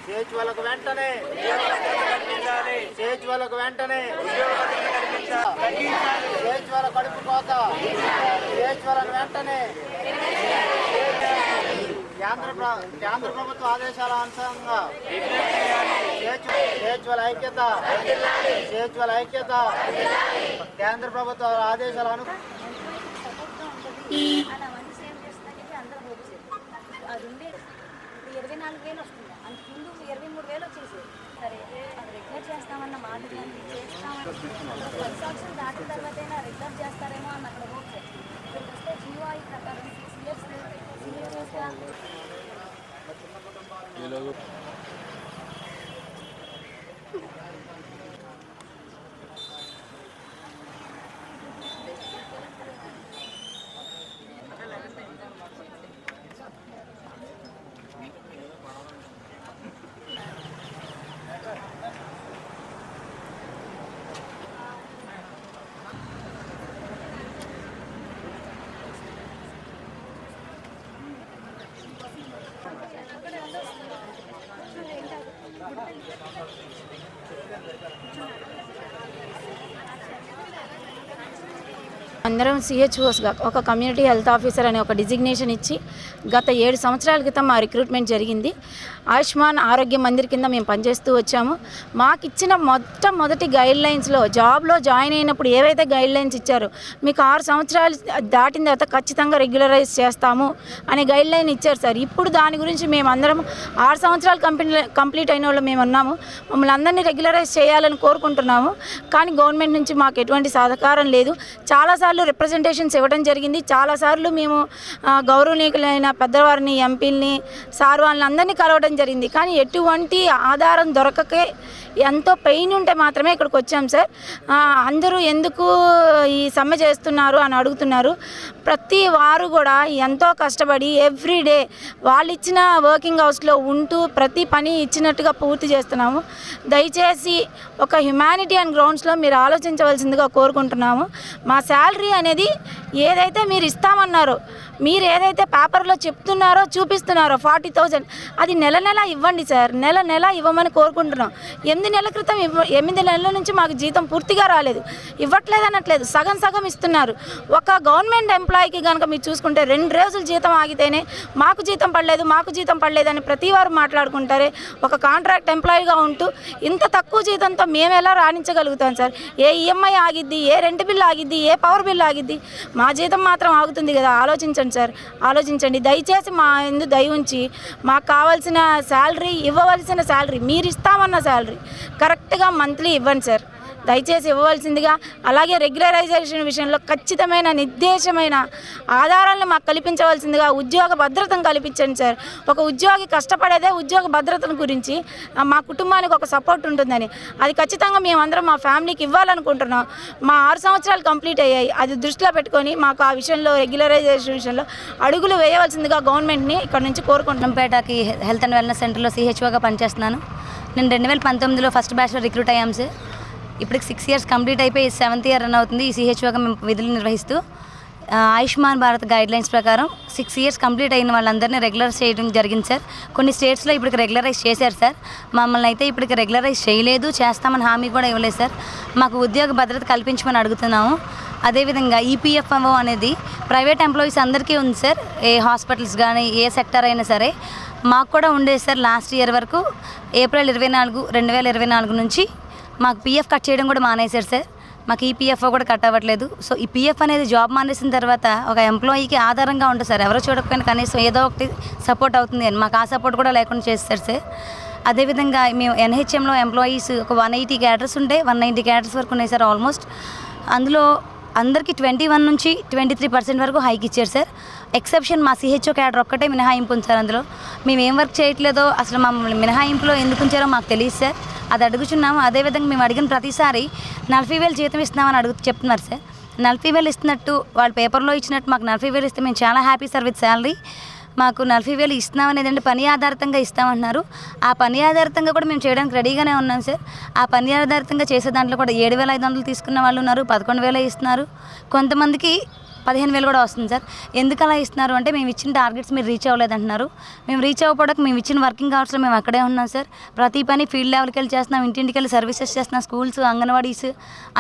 చేచువలకు వెంటనే చేచువల కడుపు కోత చేచువలను వెంటనే కేంద్ర ప్రభుత్వ ఆదేశాల అనుసారంగా చేచువల ఐక్యత కేంద్ర ప్రభుత్వ ఆదేశాల అది ఉండే 24,000 వస్తుంది, అంతకుముందు 23,000 వచ్చేసి. సరే అది రెగ్యులర్ చేస్తామన్న మాట చేస్తామని 10 సంవత్సరాలు దాటిన తర్వాతైనా రెగ్యులర్ చేస్తారేమో అన్న అక్కడ హోప్. ఇక్కడికి వస్తే జీవోఐ ప్రకారం 6 years సీరియస్గా అందరం సిహెచ్ఓస్గా ఒక కమ్యూనిటీ హెల్త్ ఆఫీసర్ అనే ఒక డిజిగ్నేషన్ ఇచ్చి గత 7 సంవత్సరాల క్రితం మా రిక్రూట్మెంట్ జరిగింది. ఆయుష్మాన్ ఆరోగ్య మందిర్ కింద మేము పనిచేస్తూ వచ్చాము. మాకు ఇచ్చిన మొట్టమొదటి గైడ్లైన్స్లో జాబ్లో జాయిన్ అయినప్పుడు ఏవైతే గైడ్లైన్స్ ఇచ్చారో మీకు 6 సంవత్సరాలు దాటిన తర్వాత ఖచ్చితంగా రెగ్యులరైజ్ చేస్తాము అనే గైడ్లైన్ ఇచ్చారు సార్. ఇప్పుడు దాని గురించి మేము అందరం 6 సంవత్సరాలు కంప్లీట్ అయిన వాళ్ళు మేము ఉన్నాము. మమ్మల్ని అందరినీ రెగ్యులరైజ్ చేయాలని కోరుకుంటున్నాము. కానీ గవర్నమెంట్ నుంచి మాకు ఎటువంటి సహకారం లేదు. చాలాసార్లు రిప్రజెంటేషన్స్ ఇవ్వడం జరిగింది. చాలాసార్లు మేము గౌరవనీయులైన పెద్దవారిని, ఎంపీలని, సార్ వాళ్ళని అందరినీ కలవడం జరిగింది. కానీ ఎటువంటి ఆధారం దొరకకే ఎంతో పెయిన్ ఉంటే మాత్రమే ఇక్కడికి వచ్చాం సార్. అందరూ ఎందుకు ఈ సమ్మె చేస్తున్నారు అని అడుగుతున్నారు. ప్రతి వారు కూడా ఎంతో కష్టపడి ఎవ్రీడే వాళ్ళు ఇచ్చిన వర్కింగ్ హౌస్లో ఉంటూ ప్రతి పని ఇచ్చినట్టుగా పూర్తి చేస్తున్నాము. దయచేసి ఒక హ్యుమానిటీ గ్రౌండ్స్లో మీరు ఆలోచించవలసిందిగా కోరుకుంటున్నాము. మా శాలరీ అనేది ఏదైతే మీరు ఇస్తామన్నారో, మీరు ఏదైతే పేపర్లో చెప్తున్నారో చూపిస్తున్నారో 40,000 అది నెల నెల ఇవ్వండి సార్. నెల నెల ఇవ్వమని కోరుకుంటున్నాం. 8 నెలల క్రితం 8 నెలల నుంచి మాకు జీతం పూర్తిగా రాలేదు. ఇవ్వట్లేదు అనట్లేదు, సగం సగం ఇస్తున్నారు. ఒక గవర్నమెంట్ ఎంప్లాయీకి కనుక మీరు చూసుకుంటే 2 రోజులు జీతం ఆగితేనే మాకు జీతం పడలేదు అని ప్రతి వారు మాట్లాడుకుంటారే. ఒక కాంట్రాక్ట్ ఎంప్లాయీగా ఉంటూ ఇంత తక్కువ జీతంతో మేము ఎలా రాణించగలుగుతాం సార్? ఏ ఈఎంఐ ఆగిద్ది, ఏ రెంట్ బిల్ ఆగిద్ది, ఏ పవర్ బిల్ ఆగిద్ది, మా జీతం మాత్రం ఆగుతుంది కదా. ఆలోచించండి దయచేసి. మా ఎందు దయ ఉంచి మాకు కావాల్సిన శాలరీ, ఇవ్వవలసిన శాలరీ, మీరు ఇస్తామన్న శాలరీ కరెక్ట్గా మంత్లీ ఇవ్వండి సార్, దయచేసి ఇవ్వవలసిందిగా. అలాగే రెగ్యులరైజేషన్ విషయంలో ఖచ్చితమైన నిర్దేశమైన ఆధారాలను మాకు కల్పించవలసిందిగా, ఉద్యోగ భద్రతను కల్పించండి సార్. ఒక ఉద్యోగి కష్టపడేదే ఉద్యోగ భద్రతను గురించి, మా కుటుంబానికి ఒక సపోర్ట్ ఉంటుందని. అది ఖచ్చితంగా మేమందరం మా ఫ్యామిలీకి ఇవ్వాలనుకుంటున్నాం. మా 6 సంవత్సరాలు కంప్లీట్ అయ్యాయి. అది దృష్టిలో పెట్టుకొని మాకు ఆ విషయంలో, రెగ్యులరైజేషన్ విషయంలో అడుగులు వేయవలసిందిగా గవర్నమెంట్ని ఇక్కడ నుంచి కోరుకుంటున్నాం. పేటకి హెల్త్ అండ్ వెల్నెస్ సెంటర్లో సిహెచ్ఓగా పనిచేస్తున్నాను. నేను 2019లో ఫస్ట్ బ్యాచ్లో రిక్రూట్ అయ్యాం సార్. ఇప్పటికి 6 years కంప్లీట్ అయిపోయి 7th year రన్ అవుతుంది. ఈ సిహెచ్ఓగా మేము విధులు నిర్వహిస్తూ ఆయుష్మాన్ భారత్ గైడ్లైన్స్ ప్రకారం 6 years కంప్లీట్ అయిన వాళ్ళందరినీ రెగ్యులరైజ్ చేయడం జరిగింది సార్. కొన్ని స్టేట్స్లో ఇప్పటికి రెగ్యులరైజ్ చేశారు సార్. మమ్మల్ని అయితే ఇప్పటికి రెగ్యులరైజ్ చేయలేదు, చేస్తామని హామీ కూడా ఇవ్వలేదు సార్. మాకు ఉద్యోగ భద్రత కల్పించమని అడుగుతున్నాము. అదేవిధంగా ఈపీఎఫ్ఓ అనేది ప్రైవేట్ ఎంప్లాయీస్ అందరికీ ఉంది సార్. ఏ హాస్పిటల్స్ కానీ ఏ సెక్టర్ అయినా సరే మాకు కూడా ఉండేది సార్. లాస్ట్ ఇయర్ వరకు April 24, 2024 నుంచి మాకు పీఎఫ్ కట్ చేయడం కూడా మానేశారు సార్. మాకు ఈపీఎఫ్ఓ కూడా కట్ అవ్వట్లేదు. సో ఈ పీఎఫ్ అనేది జాబ్ మానేసిన తర్వాత ఒక ఎంప్లాయీకి ఆధారంగా ఉంటుంది సార్. ఎవరో చూడకపోయినా కనీసం ఏదో ఒకటి సపోర్ట్ అవుతుంది అని. మాకు ఆ సపోర్ట్ కూడా లేకుండా చేస్తారు సార్. అదేవిధంగా మేము ఎన్హెచ్ఎంలో ఎంప్లాయీస్ ఒక 180 క్యాడర్స్ ఉంటే 190 క్యాడర్స్ వరకు ఉన్నాయి సార్ ఆల్మోస్ట్. అందులో అందరికీ 21 నుంచి 23% వరకు హైక్ ఇచ్చారు సార్. ఎక్సెప్షన్ మా సిహెచ్ఓ క్యాడర్ ఒక్కటే మినహాయింపు ఉంది సార్. అందులో మేము ఏం వర్క్ చేయట్లేదో అసలు మమ్మల్ని మినహాయింపులో ఎందుకు ఉంచారో మాకు తెలియదు సార్. అది అడుగుచున్నాము. అదేవిధంగా మేము అడిగిన ప్రతిసారి 40,000 జీతం ఇస్తున్నామని చెప్తున్నారు సార్. 40,000 ఇస్తున్నట్టు వాళ్ళు పేపర్లో ఇచ్చినట్టు మాకు 40,000 ఇస్తే మేము చాలా హ్యాపీ సార్ విత్ శాలరీ. మాకు 40,000 ఇస్తున్నామనేది అంటే పని ఆధారితంగా ఇస్తామంటున్నారు. ఆ పని ఆధారితంగా కూడా మేము చేయడానికి రెడీగానే ఉన్నాం సార్. ఆ పని ఆధారితంగా చేసే దాంట్లో కూడా 7,500 తీసుకున్న వాళ్ళు ఉన్నారు, 11,000 ఇస్తున్నారు, కొంతమందికి 15,000 కూడా వస్తుంది సార్. ఎందుకు అలా ఇస్తున్నారు అంటే మేము ఇచ్చిన టార్గెట్స్ మీరు రీచ్ అవ్వలేదంటున్నారు. మేము రీచ్ అవ్వకపోవడానికి మేము ఇచ్చిన వర్కింగ్ అవర్స్లో మేము అక్కడే ఉన్నాం సార్. ప్రతి పని ఫీల్డ్ లెవెల్కి వెళ్ళి చేస్తున్నాం, ఇంటింటికి వెళ్ళి సర్వీసెస్ చేస్తున్నాం, స్కూల్స్, అంగన్వాడీస్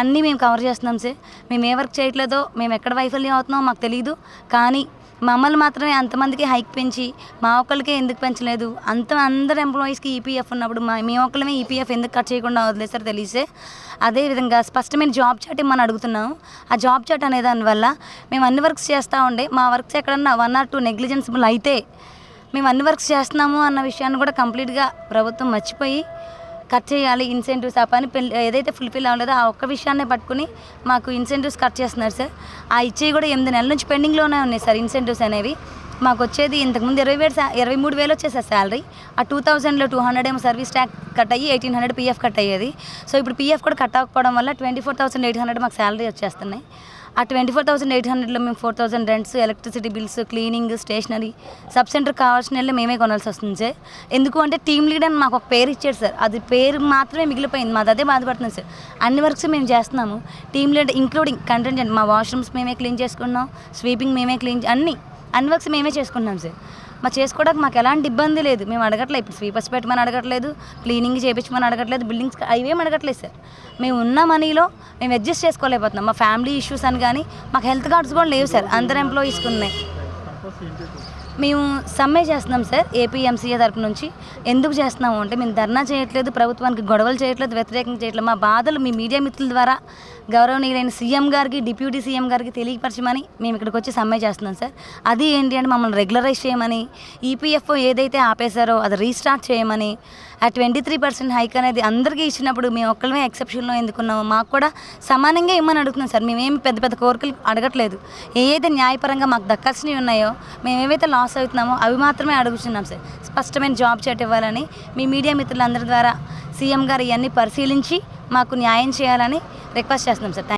అన్నీ మేము కవర్ చేస్తున్నాం సార్. మేము ఏ వర్క్ చేయట్లేదో, మేము ఎక్కడ వైఫల్యం అవుతున్నామో మాకు తెలియదు. కానీ మమ్మల్ని మాత్రమే అంతమందికి హైక్ పెంచి మా ఒక్కరికే ఎందుకు పెంచలేదు? అందరు ఎంప్లాయీస్కి ఈపీఎఫ్ ఉన్నప్పుడు మేము ఒక్కళ్ళమే ఈపీఎఫ్ ఎందుకు కట్ చేయకుండా వదిలేసారు తెలిసే. అదేవిధంగా స్పష్టమైన జాబ్ చాట్ ఇమ్మని అడుగుతున్నాము. ఆ జాబ్ చాట్ అనే దానివల్ల మేము అన్ని వర్క్స్ చేస్తూ ఉండే మా వర్క్స్ ఎక్కడన్నా 1 or 2 నెగ్లిజెన్సిబుల్ అయితే మేము అన్ని వర్క్స్ చేస్తున్నాము అన్న విషయాన్ని కూడా కంప్లీట్గా ప్రభుత్వం మర్చిపోయి కట్ చేయాలి ఇన్సెంటివ్స్. ఆ పని ఏదైతే ఫుల్ఫిల్ అవ్వలేదో ఆ ఒక్క విషయాన్నే పట్టుకుని మాకు ఇన్సెంటివ్స్ కట్ చేస్తున్నారు సార్. ఆ ఇచ్చేవి కూడా 8 నెలల నుంచి పెండింగ్లోనే ఉన్నాయి సార్ ఇన్సెంటివ్స్ అనేవి. మాకు వచ్చేది ఇంతకుముందు 23,000 వచ్చేది సార్ శాలరీ. ఆ 2,000లో 200 ఏమో సర్వీస్ ట్యాక్స్ కట్ అయ్యి 1,800 పీఎఫ్ కట్ అయ్యేది. సో ఇప్పుడు పీఎఫ్ కూడా కట్ అవ్వకపోవడం వల్ల 24,800 మాకు శాలరీ వచ్చేస్తున్నాయి. ఆ 24,800లో మేము 4,000 rents, electricity bills, cleaning, stationery, sub centre కావాల్సిన మేమే కొనాల్సి వస్తుంది సార్. ఎందుకు అంటే టీమ్ లీడ్ అని మాకు ఒక పేరు ఇచ్చాడు సార్. అది పేరు మాత్రమే మిగిలిపోయింది. మాది అదే బాధపడుతుంది సార్. అన్ని వర్క్స్ మేము చేస్తున్నాము. టీమ్ లీడ్ ఇంక్లూడింగ్ కంటెంజెంట్ మా వాష్రూమ్స్ మేమే క్లీన్ చేసుకున్నాం, స్వీపింగ్ మేమే క్లీన్ అన్ని వర్క్స్ మేమే చేసుకుంటున్నాం సార్. మా చేసుకోవడానికి మాకు ఎలాంటి ఇబ్బంది లేదు. మేము అడగట్లేదు, ఇప్పుడు స్వీపర్స్ పెట్టమని అడగట్లేదు, క్లీనింగ్ చేయించమని అడగట్లేదు, బిల్డింగ్స్ అవేం అడగట్లేదు సార్. మేము ఉన్న మనీలో మేము అడ్జస్ట్ చేసుకోలేకపోతున్నాం. మా ఫ్యామిలీ ఇష్యూస్ అని కానీ మాకు హెల్త్ కార్డ్స్ కూడా లేవు సార్. అందరు ఎంప్లాయీస్కి ఉన్నాయి. మేము సమ్మె చేస్తున్నాం సార్ ఏపీఎంసీఏ తరపు నుంచి. ఎందుకు చేస్తున్నాము అంటే మేము ధర్నా చేయట్లేదు, ప్రభుత్వానికి గొడవలు చేయట్లేదు, వ్యతిరేకంగా చేయట్లేదు. మా బాధలు మీ మీడియా మిత్రుల ద్వారా గౌరవనీయులైన సీఎం గారికి, డిప్యూటీ సీఎం గారికి తెలియపరచమని మేము ఇక్కడికి వచ్చి సమ్మె చేస్తున్నాం సార్. అది ఏంటి అంటే మమ్మల్ని రెగ్యులరైజ్ చేయమని, ఈపీఎఫ్ఓ ఏదైతే ఆపేశారో అది రీస్టార్ట్ చేయమని, ఆ 23% హైక్ అనేది అందరికీ ఇచ్చినప్పుడు మేము ఒక్కళ్ళమే ఎక్సెప్షన్లో ఎందుకున్నాము, మాకు కూడా సమానంగా ఇమ్మని అడుగుతున్నాం సార్. మేమేమి పెద్ద పెద్ద కోరికలు అడగట్లేదు. ఏదైతే న్యాయపరంగా మాకు దక్కాల్సినవి ఉన్నాయో, మేము ఏవైతే లాస్ అవుతున్నామో అవి మాత్రమే అడుగుతున్నాం సార్. స్పష్టమైన జాబ్ చాట్ ఇవ్వాలని మీ మీడియా మిత్రులందరి ద్వారా సీఎం గారు ఇవన్నీ పరిశీలించి మాకు న్యాయం చేయాలని రిక్వెస్ట్ చేస్తున్నాం సార్.